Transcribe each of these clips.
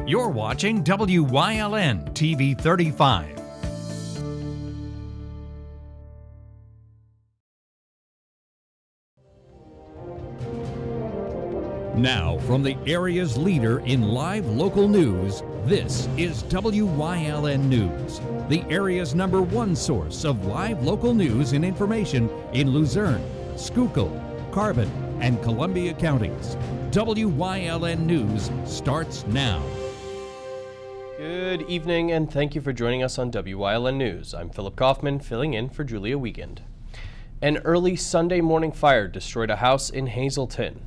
You're watching WYLN TV 35. Now, from the area's leader in live local news, this is WYLN News, the area's #1 source of live local news and information in Luzerne, Schuylkill, Carbon, and Columbia counties. WYLN News starts now. Good evening, and thank you for joining us on WYLN News. I'm Philip Kaufman, filling in for Julia Wiegand. An early Sunday morning fire destroyed a house in Hazleton.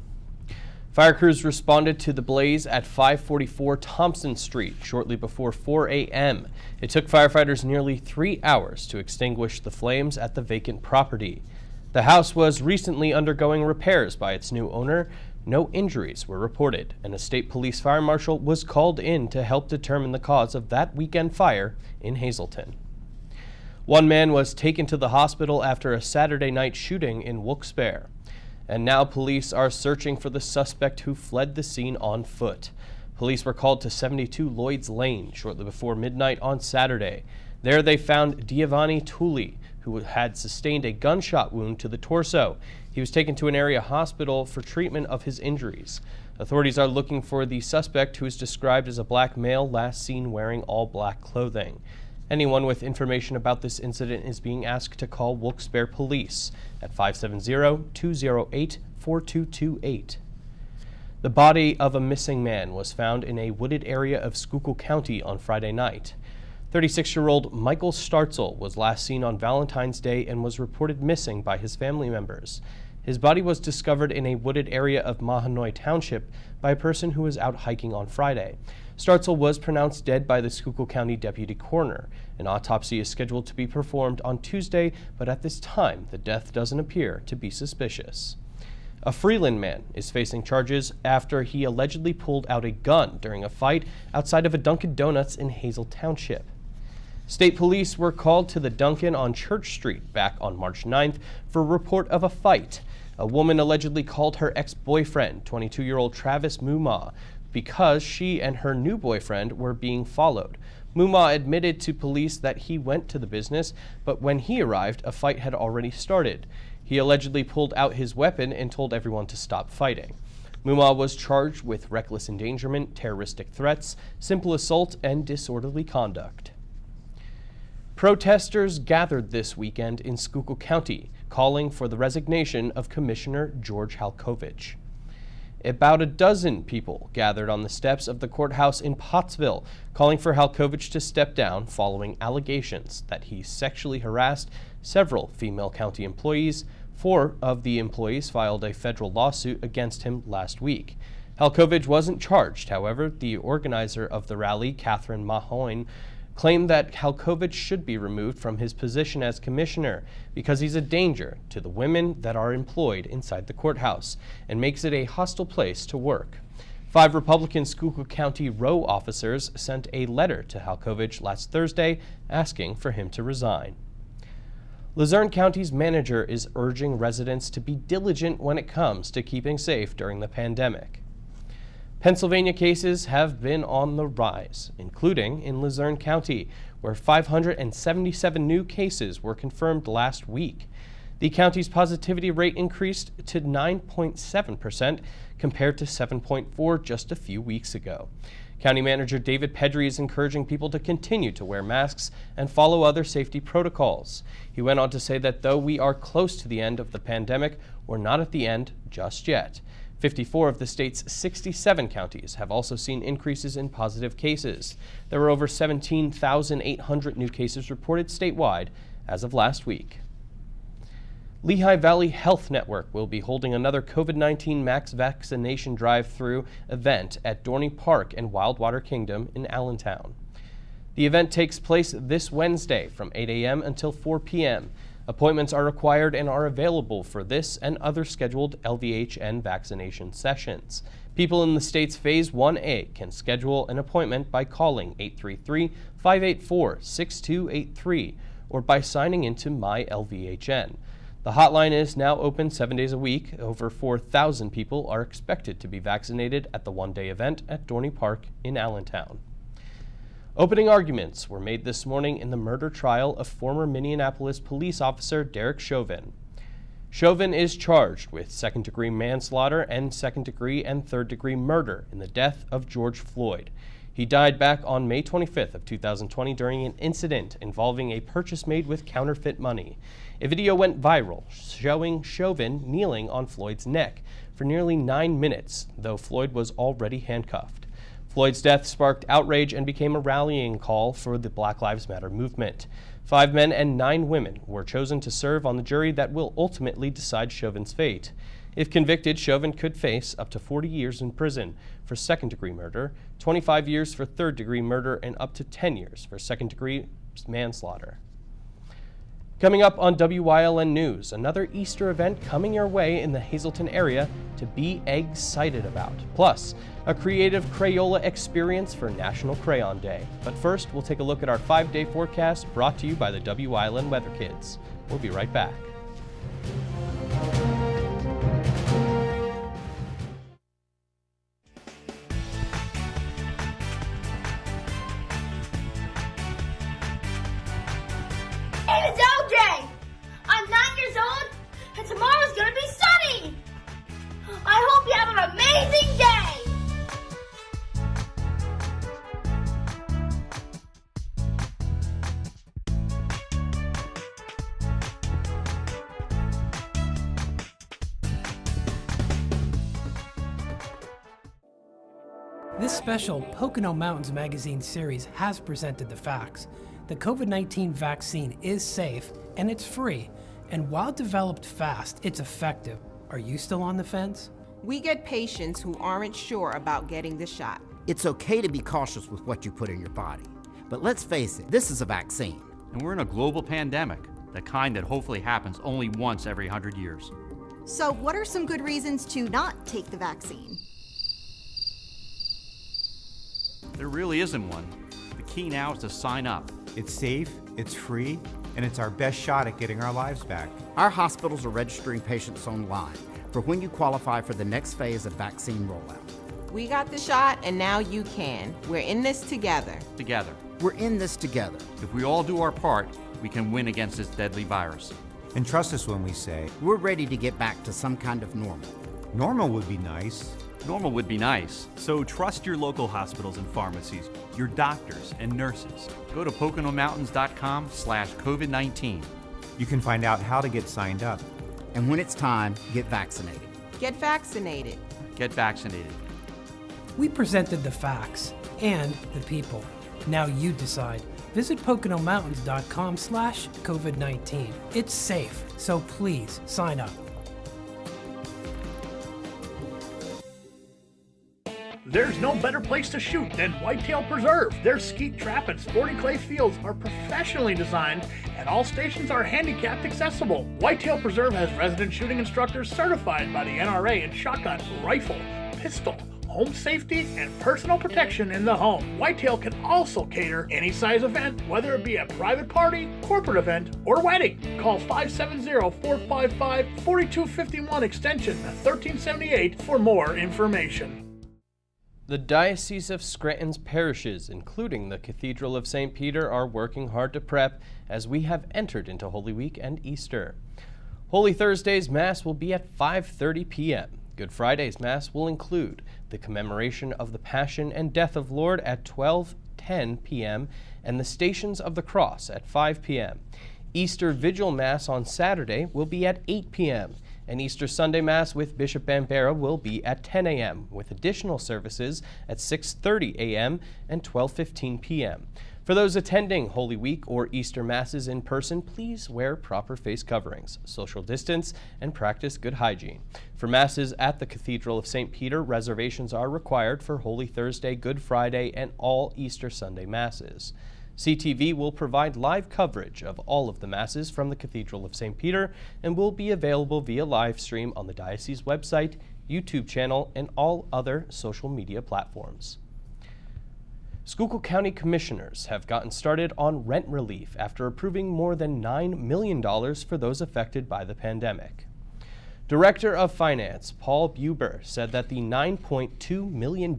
Fire crews responded to the blaze at 544 Thompson Street shortly before 4 a.m. It took firefighters nearly 3 hours to extinguish the flames at the vacant property. The house was recently undergoing repairs by its new owner. No injuries were reported, and a state police fire marshal was called in to help determine the cause of that weekend fire in Hazleton. One man was taken to the hospital after a Saturday night shooting in Wilkes-Barre. And now police are searching for the suspect who fled the scene on foot. Police were called to 72 Lloyd's Lane shortly before midnight on Saturday. There they found Giovanni Tulli, who had sustained a gunshot wound to the torso. He was taken to an area hospital for treatment of his injuries. Authorities are looking for the suspect, who is described as a black male last seen wearing all black clothing. Anyone with information about this incident is being asked to call Wilkes-Barre Police at 570-208-4228. The body of a missing man was found in a wooded area of Schuylkill County on Friday night. 36-year-old Michael Startzel was last seen on Valentine's Day and was reported missing by his family members. His body was discovered in a wooded area of Mahanoy Township by a person who was out hiking on Friday. Startzel was pronounced dead by the Schuylkill County Deputy Coroner. An autopsy is scheduled to be performed on Tuesday, but at this time, the death doesn't appear to be suspicious. A Freeland man is facing charges after he allegedly pulled out a gun during a fight outside of a Dunkin' Donuts in Hazel Township. State police were called to the Dunkin' on Church Street back on March 9th for a report of a fight. A woman allegedly called her ex-boyfriend, 22-year-old Travis Mumma, because she and her new boyfriend were being followed. Mumma admitted to police that he went to the business, but when he arrived, a fight had already started. He allegedly pulled out his weapon and told everyone to stop fighting. Mumma was charged with reckless endangerment, terroristic threats, simple assault, and disorderly conduct. Protesters gathered this weekend in Schuylkill County, calling for the resignation of Commissioner George Halkovich. About a dozen people gathered on the steps of the courthouse in Pottsville, calling for Halkovich to step down following allegations that he sexually harassed several female county employees. 4 of the employees filed a federal lawsuit against him last week. Halkovich wasn't charged, however. The organizer of the rally, Catherine Mahoney, claimed that Halkovich should be removed from his position as commissioner because he's a danger to the women that are employed inside the courthouse and makes it a hostile place to work. 5 Republican Schuylkill County row officers sent a letter to Halkovich last Thursday asking for him to resign. Luzerne County's manager is urging residents to be diligent when it comes to keeping safe during the pandemic. Pennsylvania cases have been on the rise, including in Luzerne County, where 577 new cases were confirmed last week. The county's positivity rate increased to 9.7% compared to 7.4% just a few weeks ago. County Manager David Pedri is encouraging people to continue to wear masks and follow other safety protocols. He went on to say that though we are close to the end of the pandemic, we're not at the end just yet. 54 of the state's 67 counties have also seen increases in positive cases. There were over 17,800 new cases reported statewide as of last week. Lehigh Valley Health Network will be holding another COVID-19 max vaccination drive-through event at Dorney Park and Wildwater Kingdom in Allentown. The event takes place this Wednesday from 8 a.m. until 4 p.m. Appointments are required and are available for this and other scheduled LVHN vaccination sessions. People in the state's Phase 1A can schedule an appointment by calling 833-584-6283 or by signing into My LVHN. The hotline is now open 7 days a week. Over 4,000 people are expected to be vaccinated at the one-day event at Dorney Park in Allentown. Opening arguments were made this morning in the murder trial of former Minneapolis police officer Derek Chauvin. Chauvin is charged with second-degree manslaughter and second-degree and third-degree murder in the death of George Floyd. He died back on May 25th of 2020 during an incident involving a purchase made with counterfeit money. A video went viral showing Chauvin kneeling on Floyd's neck for nearly 9 minutes, though Floyd was already handcuffed. Floyd's death sparked outrage and became a rallying call for the Black Lives Matter movement. 5 men and 9 women were chosen to serve on the jury that will ultimately decide Chauvin's fate. If convicted, Chauvin could face up to 40 years in prison for second-degree murder, 25 years for third-degree murder, and up to 10 years for second-degree manslaughter. Coming up on WYLN News, another Easter event coming your way in the Hazleton area to be excited about. Plus, a creative Crayola experience for National Crayon Day. But first, we'll take a look at our 5-day forecast brought to you by the WYLN Weather Kids. We'll be right back. It's LJ! I'm 9 years old, and tomorrow's gonna be sunny! I hope you have an amazing day! This special Pocono Mountains magazine series has presented the facts. The COVID-19 vaccine is safe and it's free. And while developed fast, it's effective. Are you still on the fence? We get patients who aren't sure about getting the shot. It's okay to be cautious with what you put in your body. But let's face it, this is a vaccine. And we're in a global pandemic, the kind that hopefully happens only once every 100 years. So what are some good reasons to not take the vaccine? There really isn't one. The key now is to sign up. It's safe, it's free, and it's our best shot at getting our lives back. Our hospitals are registering patients online for when you qualify for the next phase of vaccine rollout. We got the shot and now you can. We're in this together. Together. We're in this together. If we all do our part, we can win against this deadly virus. And trust us when we say, We're ready to get back to some kind of normal. normal would be nice. Normal would be nice. So trust your local hospitals and pharmacies, your doctors and nurses. Go to PoconoMountains.com/COVID-19. You can find out how to get signed up. And when it's time, get vaccinated. Get vaccinated. Get vaccinated. We presented the facts and the people. Now you decide. Visit PoconoMountains.com/COVID-19. It's safe, so please sign up. There's no better place to shoot than Whitetail Preserve. Their skeet trap and sporting clay fields are professionally designed and all stations are handicapped accessible. Whitetail Preserve has resident shooting instructors certified by the NRA in shotgun, rifle, pistol, home safety, and personal protection in the home. Whitetail can also cater any size event, whether it be a private party, corporate event, or wedding. Call 570-455-4251 extension 1378 for more information. The Diocese of Scranton's parishes, including the Cathedral of St. Peter, are working hard to prep as we have entered into Holy Week and Easter. Holy Thursday's Mass will be at 5:30 p.m. Good Friday's Mass will include the commemoration of the Passion and Death of Lord at 12:10 p.m. and the Stations of the Cross at 5 p.m. Easter Vigil Mass on Saturday will be at 8 p.m. and Easter Sunday Mass with Bishop Bambera will be at 10 a.m. with additional services at 6:30 a.m. and 12:15 p.m. For those attending Holy Week or Easter Masses in person, please wear proper face coverings, social distance, and practice good hygiene. For Masses at the Cathedral of St. Peter, reservations are required for Holy Thursday, Good Friday, and all Easter Sunday Masses. CTV will provide live coverage of all of the Masses from the Cathedral of St. Peter and will be available via live stream on the Diocese website, YouTube channel, and all other social media platforms. Schuylkill County Commissioners have gotten started on rent relief after approving more than $9 million for those affected by the pandemic. Director of Finance Paul Buber said that the $9.2 million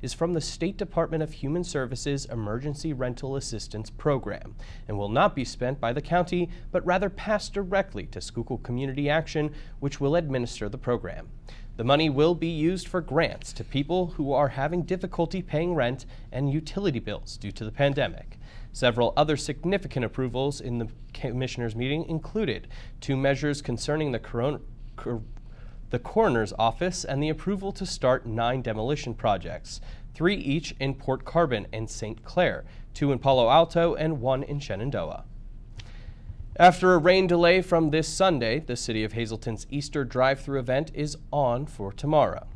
is from the State Department of Human Services Emergency Rental Assistance Program and will not be spent by the county, but rather passed directly to Schuylkill Community Action, which will administer the program. The money will be used for grants to people who are having difficulty paying rent and utility bills due to the pandemic. Several other significant approvals in the commissioners' meeting included 2 measures concerning the coroner's office and the approval to start 9 demolition projects, 3 each in Port Carbon and St. Clair, 2 in Palo Alto, and 1 in Shenandoah. After a rain delay from this Sunday, the City of Hazleton's Easter drive-thru event is on for tomorrow.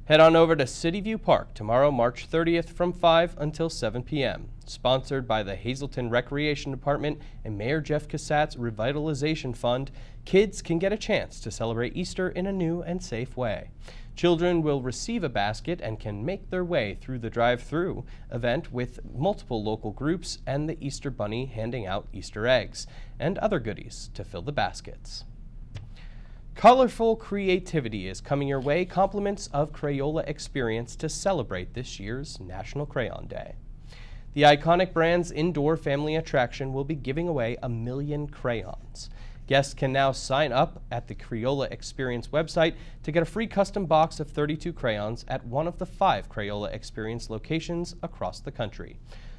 Head on over to City View Park tomorrow, March 30th from 5 until 7 p.m. Sponsored by the Hazleton Recreation Department and Mayor Jeff Cassatt's Revitalization Fund, kids can get a chance to celebrate Easter in a new and safe way. Children will receive a basket and can make their way through the drive-thru event with multiple local groups and the Easter Bunny handing out Easter eggs and other goodies to fill the baskets. Colorful creativity is coming your way, compliments of Crayola Experience to celebrate this year's National Crayon Day. The iconic brand's indoor family attraction will be giving away 1 million crayons. Guests can now sign up at the Crayola Experience website to get a free custom box of 32 crayons at one of the 5 Crayola Experience locations across the country.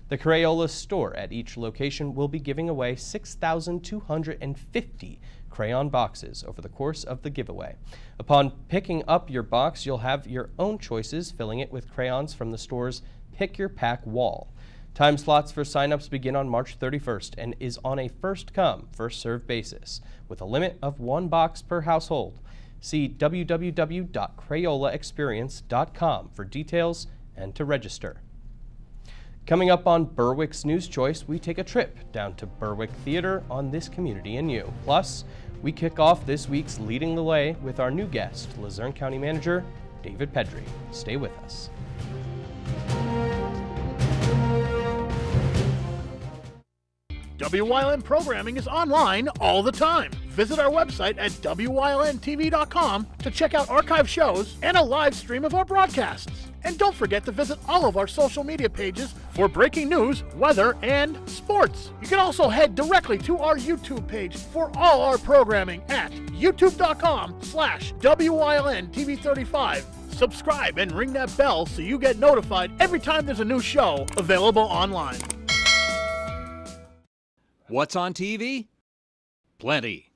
The Crayola store at each location will be giving away 6,250 crayon boxes over the course of the giveaway. Upon picking up your box, you'll have your own choices, filling it with crayons from the store's Pick Your Pack wall. Time slots for signups begin on March 31st and is on a first-come, first-served basis, with a limit of 1 box per household. See www.crayolaexperience.com for details and to register. Coming up on Berwick's News Choice, we take a trip down to Berwick Theater on This Community and You. Plus, we kick off this week's Leading the Way with our new guest, Luzerne County Manager David Pedry. Stay with us. WYLN programming is online all the time. Visit our website at WYLNTV.com to check out archive shows and a live stream of our broadcasts. And don't forget to visit all of our social media pages for breaking news, weather, and sports. You can also head directly to our YouTube page for all our programming at youtube.com/WYLNTV35. Subscribe and ring that bell so you get notified every time there's a new show available online. What's on TV? Plenty.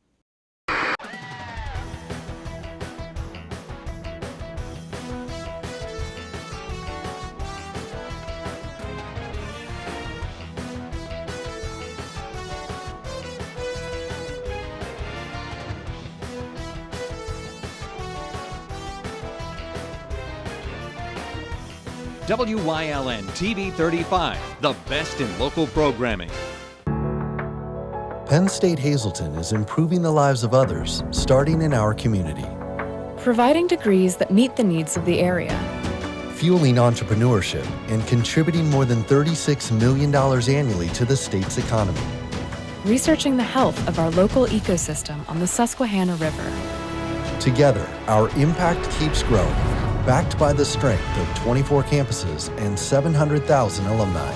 WYLN TV 35, the best in local programming. Penn State Hazleton is improving the lives of others, starting in our community. Providing degrees that meet the needs of the area. Fueling entrepreneurship and contributing more than $36 million annually to the state's economy. Researching the health of our local ecosystem on the Susquehanna River. Together, our impact keeps growing, backed by the strength of 24 campuses and 700,000 alumni.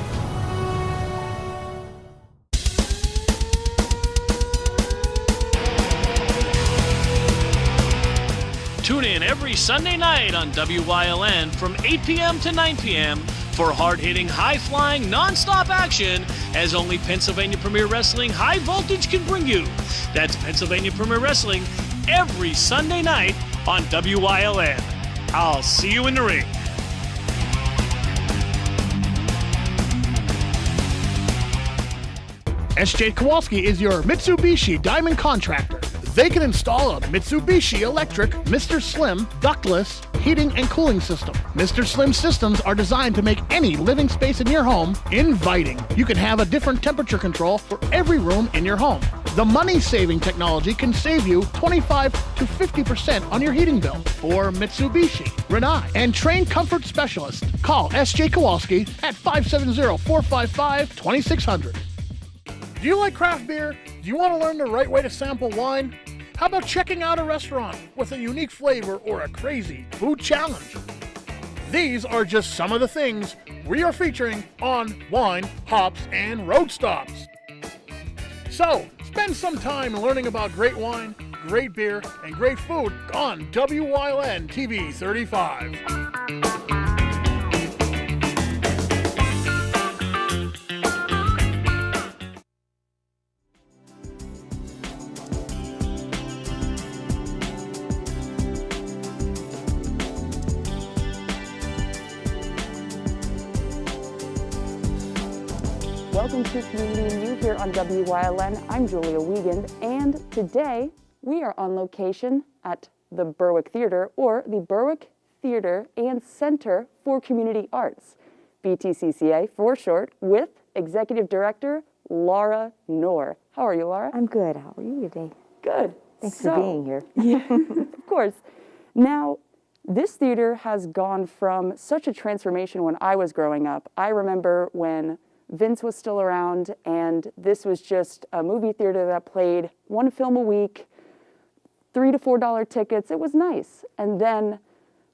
Tune in every Sunday night on WYLN from 8 p.m. to 9 p.m. for hard-hitting, high-flying, non-stop action as only Pennsylvania Premier Wrestling High Voltage can bring you. That's Pennsylvania Premier Wrestling every Sunday night on WYLN. I'll see you in the ring. SJ Kowalski is your Mitsubishi Diamond Contractor. They can install a Mitsubishi electric, Mr. Slim, ductless, heating and cooling system. Mr. Slim systems are designed to make any living space in your home inviting. You can have a different temperature control for every room in your home. The money-saving technology can save you 25 to 50% on your heating bill for Mitsubishi, Rinnai, and trained comfort specialists. Call S.J. Kowalski at 570-455-2600. Do you like craft beer? Do you want to learn the right way to sample wine? How about checking out a restaurant with a unique flavor or a crazy food challenge? These are just some of the things we are featuring on Wine, Hops, and Road Stops. So, spend some time learning about great wine, great beer, and great food on WYLN TV 35. Welcome to Community News here on WYLN. I'm Julia Wiegand, and today we are on location at the Berwick Theater, or the Berwick Theater and Center for Community Arts, BTCCA for short, with Executive Director Laura Knorr. How are you, Laura? I'm good. How are you today? Good. Thanks for being here. Yeah, of course. Now, this theater has gone from such a transformation when I was growing up. I remember when Vince was still around, and this was just a movie theater that played one film a week, $3 to $4 tickets. It was nice. And then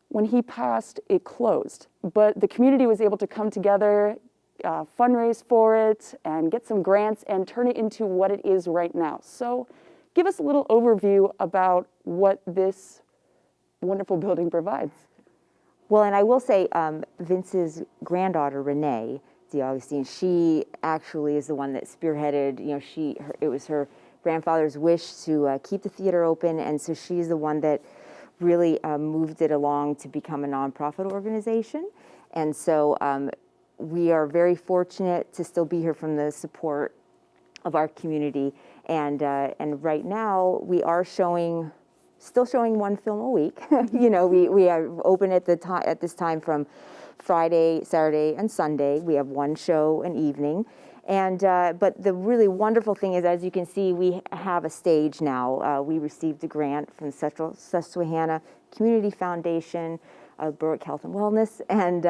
when he passed, it closed. But the community was able to come together, fundraise for it, and get some grants and turn it into what it is right now. So give us a little overview about what this wonderful building provides. Well, and I will say Vince's granddaughter, Renee D'Augustine, she actually is the one that spearheaded, it was her grandfather's wish to keep the theater open, and so she's the one that really moved it along to become a nonprofit organization. And so we are very fortunate to still be here from the support of our community. And right now we are still showing one film a week. We are open at this time from Friday, Saturday, and Sunday. We have one show an evening. And but the really wonderful thing is, as you can see, we have a stage now. We received a grant from the Central Susquehanna Community Foundation, Berwick Health and Wellness, and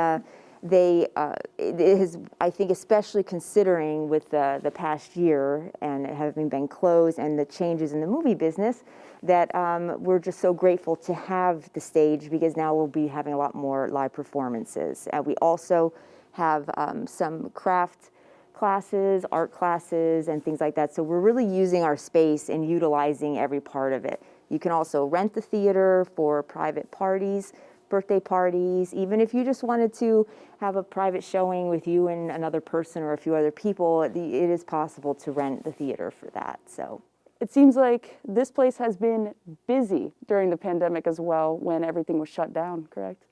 it is, I think, especially considering with the past year and having been closed and the changes in the movie business, that we're just so grateful to have the stage, because now we'll be having a lot more live performances. We also have some craft classes, art classes, and things like that. So we're really using our space and utilizing every part of it. You can also rent the theater for private parties, birthday parties, even if you just wanted to have a private showing with you and another person or a few other people, it is possible to rent the theater for that. So it seems like this place has been busy during the pandemic as well, when everything was shut down, correct?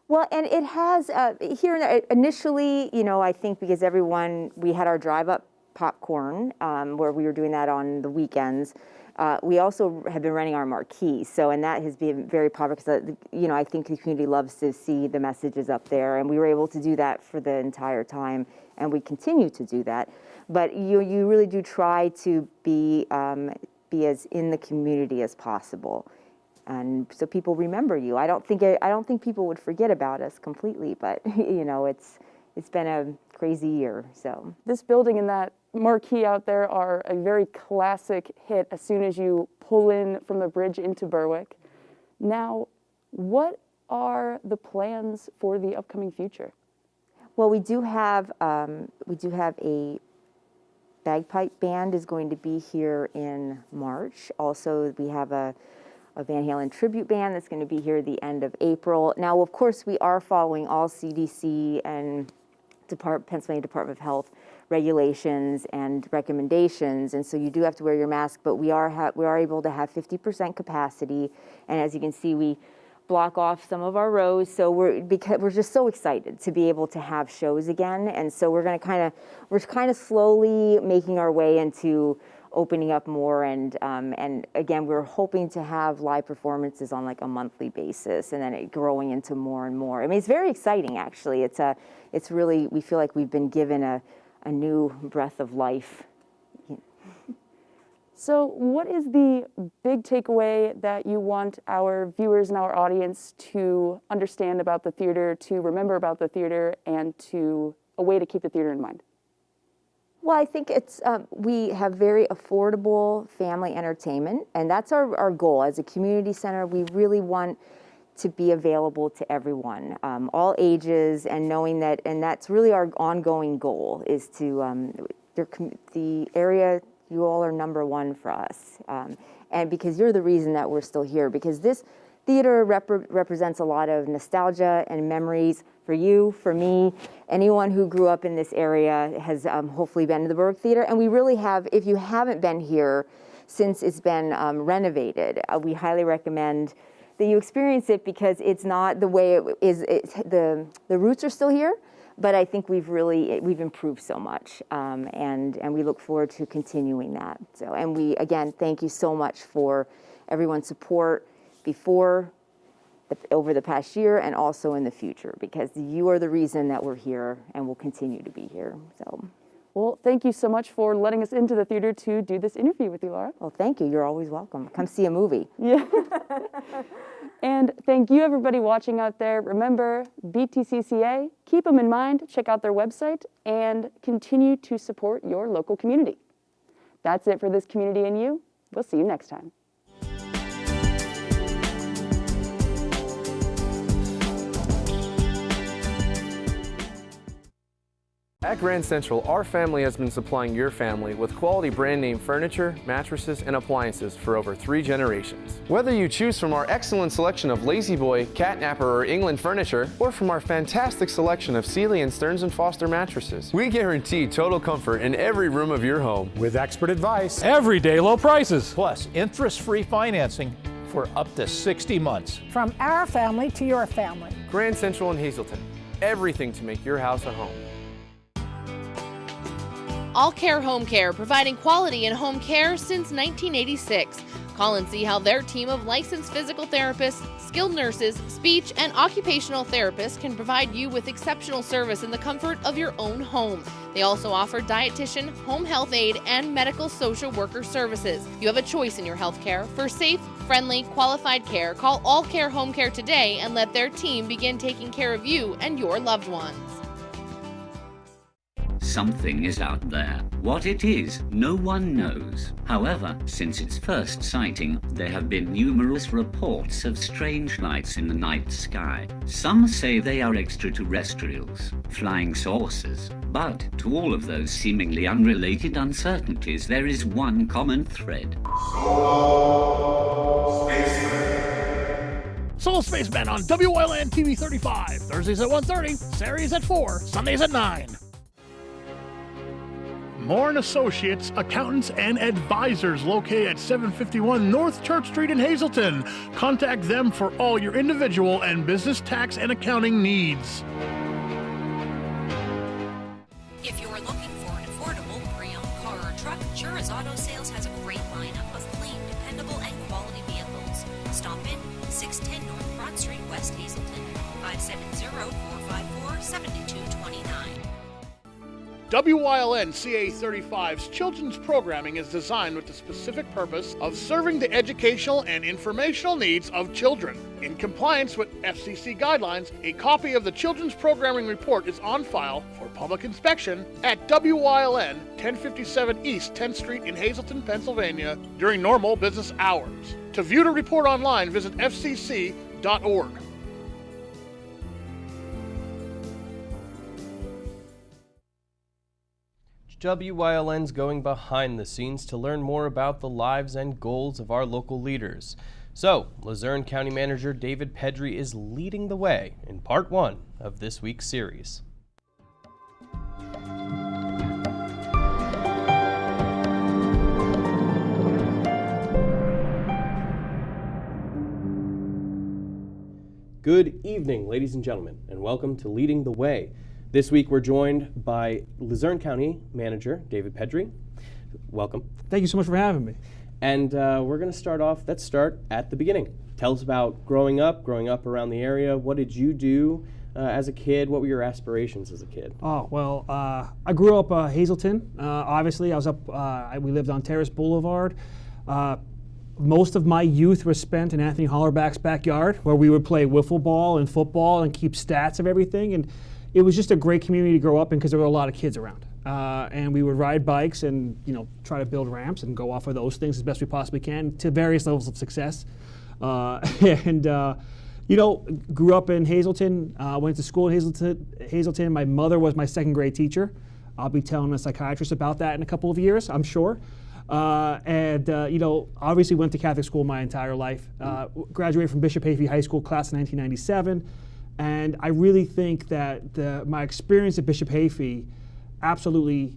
Well, and it has, here initially, I think because we had our drive-up popcorn, where we were doing that on the weekends. We also have been running our marquee, and that has been very popular because, I think the community loves to see the messages up there, and we were able to do that for the entire time, and we continue to do that. But you really do try to be as in the community as possible, and so people remember you. I don't think people would forget about us completely, but it's been a crazy year. So this building and that marquee out there are a very classic hit as soon as you pull in from the bridge into Berwick. Now, what are the plans for the upcoming future? Well, we do have a bagpipe band is going to be here in March. Also, we have a Van Halen tribute band that's going to be here the end of April. Now, of course, we are following all CDC and Pennsylvania Department of Health regulations and recommendations, and so you do have to wear your mask, but we are able to have 50% capacity, and as you can see, we block off some of our rows, so we're just so excited to be able to have shows again, and so we're kind of slowly making our way into opening up more, and again, we're hoping to have live performances on like a monthly basis, and then it growing into more and more. I mean, it's very exciting, actually. It's really, we feel like we've been given a new breath of life. So what is the big takeaway that you want our viewers and our audience to understand about the theater, to remember about the theater, and a way to keep the theater in mind? Well, I think it's we have very affordable family entertainment, and that's our goal. As a community center, we really want to be available to everyone, all ages, and knowing that, and that's really our ongoing goal, is to, the area, you all are number one for us. And because you're the reason that we're still here, because this theater represents a lot of nostalgia and memories for you, for me. Anyone who grew up in this area has hopefully been to the Burke Theater. And we really have, if you haven't been here since it's been renovated, we highly recommend that you experience it, because it's not the way it is. The roots are still here, but I think we've improved so much, and we look forward to continuing that. So, and we, again, thank you so much for everyone's support over the past year, and also in the future, because you are the reason that we're here and will continue to be here. So, well, thank you so much for letting us into the theater to do this interview with you, Laura. Well, thank you. You're always welcome. Come see a movie. Yeah. And thank you, everybody watching out there. Remember, BTCCA, keep them in mind, check out their website, and continue to support your local community. That's it for This Community and You. We'll see you next time. At Grand Central, our family has been supplying your family with quality brand name furniture, mattresses, and appliances for over 3 generations. Whether you choose from our excellent selection of Lazy Boy, Catnapper, or England furniture, or from our fantastic selection of Sealy and Stearns & Foster mattresses, we guarantee total comfort in every room of your home. With expert advice, everyday low prices, plus interest-free financing for up to 60 months. From our family to your family. Grand Central in Hazleton, everything to make your house a home. All Care Home Care, providing quality in home care since 1986. Call and see how their team of licensed physical therapists, skilled nurses, speech, and occupational therapists can provide you with exceptional service in the comfort of your own home. They also offer dietitian, home health aide, and medical social worker services. You have a choice in your health care. For safe, friendly, qualified care, call All Care Home Care today and let their team begin taking care of you and your loved ones. Something is out there. What it is, no one knows. However, since its first sighting, there have been numerous reports of strange lights in the night sky. Some say they are extraterrestrials, flying saucers. But to all of those seemingly unrelated uncertainties, there is one common thread. Solo Spacemen on Wyln TV 35. Thursdays at 1:30, Saturdays at 4, Sundays at 9. Moore & Associates, accountants and advisors, located at 751 North Church Street in Hazleton. Contact them for all your individual and business tax and accounting needs. If you're looking for an affordable pre-owned car or truck, Chura's Auto Sales has a great lineup of clean, dependable, and quality vehicles. Stop in 610 North Broad Street, West Hazleton, 570-454-7229. Wyln CA 35's children's programming is designed with the specific purpose of serving the educational and informational needs of children. In compliance with FCC guidelines, a copy of the children's programming report is on file for public inspection at Wyln 1057 East 10th Street in Hazleton, Pennsylvania during normal business hours. To view the report online, visit fcc.org. WYLN's going behind the scenes to learn more about the lives and goals of our local leaders. So, Luzerne County Manager David Pedri is leading the way in part 1 of this week's series. Good evening, ladies and gentlemen, and welcome to Leading the Way. This week we're joined by Luzerne County Manager David Pedri. welcome. Thank you so much for having me. And we're going to start off, let's start at the beginning. Tell us about growing up around the area. What did you do as a kid? What were your aspirations as a kid? Oh, well, I grew up Hazleton. Obviously, I was up, we lived on Terrace Boulevard. Most of my youth was spent in Anthony Hollerback's backyard, where we would play wiffle ball and football and keep stats of everything. And it was just a great community to grow up in because there were a lot of kids around. And we would ride bikes and, try to build ramps and go off of those things as best we possibly can to various levels of success. Grew up in Hazleton, went to school in Hazleton. My mother was my second grade teacher. I'll be telling a psychiatrist about that in a couple of years, I'm sure. Obviously went to Catholic school my entire life. Graduated from Bishop Hayfie High School, class of 1997. And I really think that my experience at Bishop Hayfie absolutely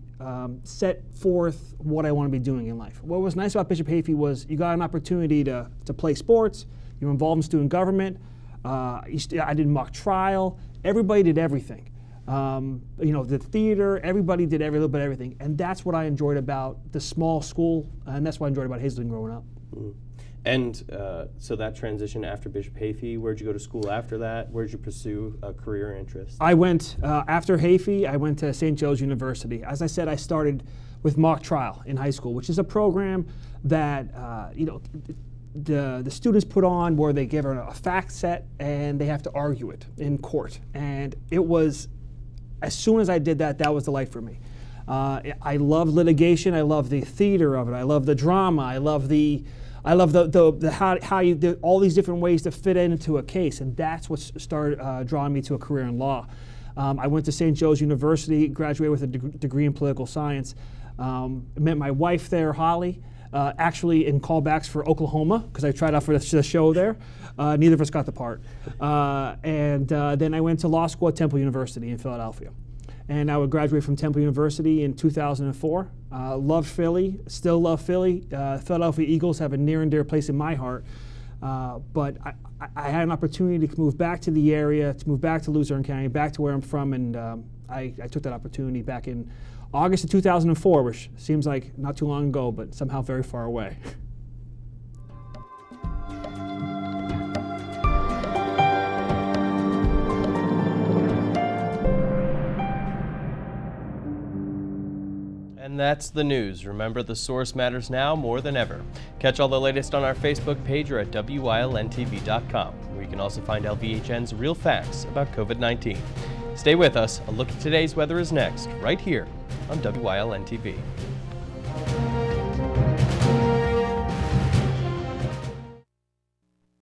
set forth what I want to be doing in life. What was nice about Bishop Hayfie was you got an opportunity to play sports, you were involved in student government, I did mock trial, everybody did everything. The theater, everybody did every little bit of everything. And that's what I enjoyed about the small school, and that's what I enjoyed about Hazleton growing up. Mm-hmm. And so that transition after Bishop Hayfie, where'd you go to school after that? Where'd you pursue a career interest? I went, after Hayfie, I went to St. Joe's University. As I said, I started with mock trial in high school, which is a program that, the students put on where they give a fact set and they have to argue it in court. And it was, as soon as I did that, that was the life for me. I love litigation. I love the theater of it. I love the drama. I love how you do all these different ways to fit into a case, and that's what started drawing me to a career in law. I went to St. Joe's University, graduated with a degree in political science. Met my wife there, Holly, actually in callbacks for Oklahoma, because I tried out for the show there. Neither of us got the part. Then I went to law school at Temple University in Philadelphia. And I would graduate from Temple University in 2004. Loved Philly, still love Philly. Philadelphia Eagles have a near and dear place in my heart. But I had an opportunity to move back to the area, to move back to Luzerne County, back to where I'm from, and I took that opportunity back in August of 2004, which seems like not too long ago, but somehow very far away. And that's the news. Remember, the source matters now more than ever. Catch all the latest on our Facebook page or at WYLNTV.com, where you can also find LVHN's real facts about COVID-19. Stay with us. A look at today's weather is next, right here on WYLN-TV.